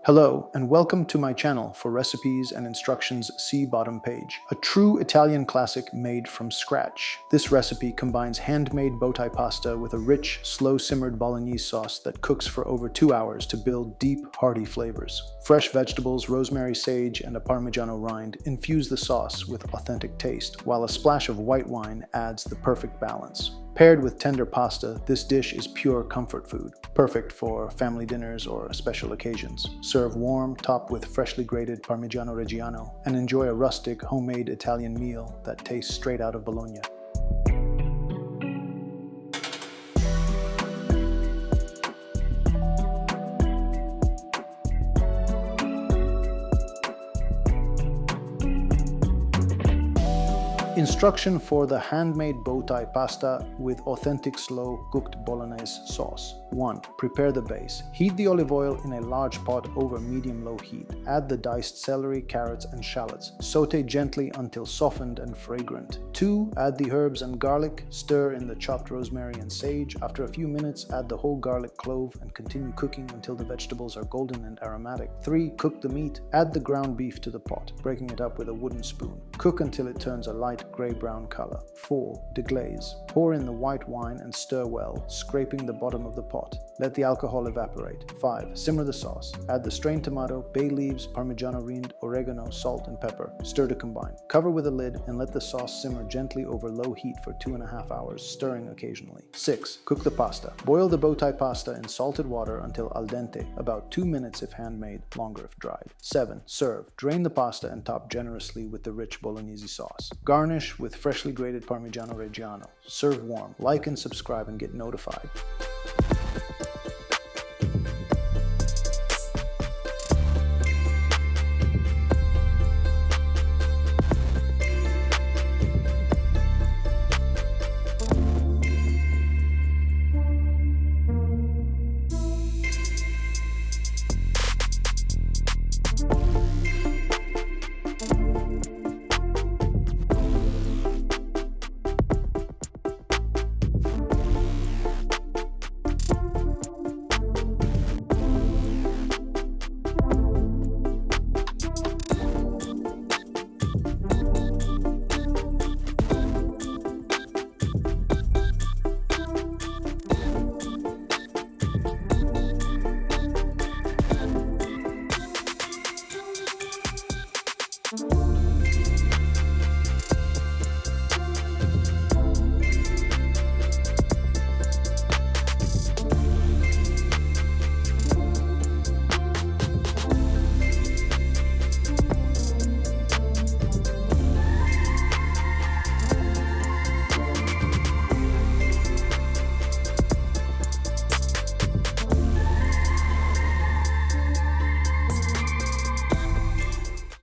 Hello, and welcome to my channel for recipes and instructions see bottom page. A true Italian classic made from scratch. This recipe combines handmade Bowtie pasta with a rich, slow-simmered Bolognese sauce that cooks for over 2 hours to build deep, hearty flavors. Fresh vegetables, rosemary, sage, and a Parmigiano rind infuse the sauce with authentic taste, while a splash of white wine adds the perfect balance. Paired with tender pasta, this dish is pure comfort food, perfect for family dinners or special occasions. Serve warm, topped with freshly grated Parmigiano Reggiano, and enjoy a rustic, homemade Italian meal that tastes straight out of Bologna. Instruction for the handmade Bowtie pasta with authentic slow-cooked Bolognese sauce. 1. Prepare the base. Heat the olive oil in a large pot over medium-low heat. Add the diced celery, carrots, and shallots. Sauté gently until softened and fragrant. 2. Add the herbs and garlic. Stir in the chopped rosemary and sage. After a few minutes, add the whole garlic clove and continue cooking until the vegetables are golden and aromatic. 3. Cook the meat. Add the ground beef to the pot, breaking it up with a wooden spoon. Cook until it turns a light gray-brown color. 4. Deglaze. Pour in the white wine and stir well, scraping the bottom of the pot. Let the alcohol evaporate. 5. Simmer the sauce. Add the strained tomato, bay leaves, Parmigiano rind, oregano, salt, and pepper. Stir to combine. Cover with a lid and let the sauce simmer gently over low heat for 2.5 hours, stirring occasionally. 6. Cook the pasta. Boil the Bowtie pasta in salted water until al dente, about 2 minutes if handmade, longer if dried. 7. Serve. Drain the pasta and top generously with the rich Bolognese sauce. Garnish with freshly grated Parmigiano Reggiano. Serve warm. Like and subscribe and get notified.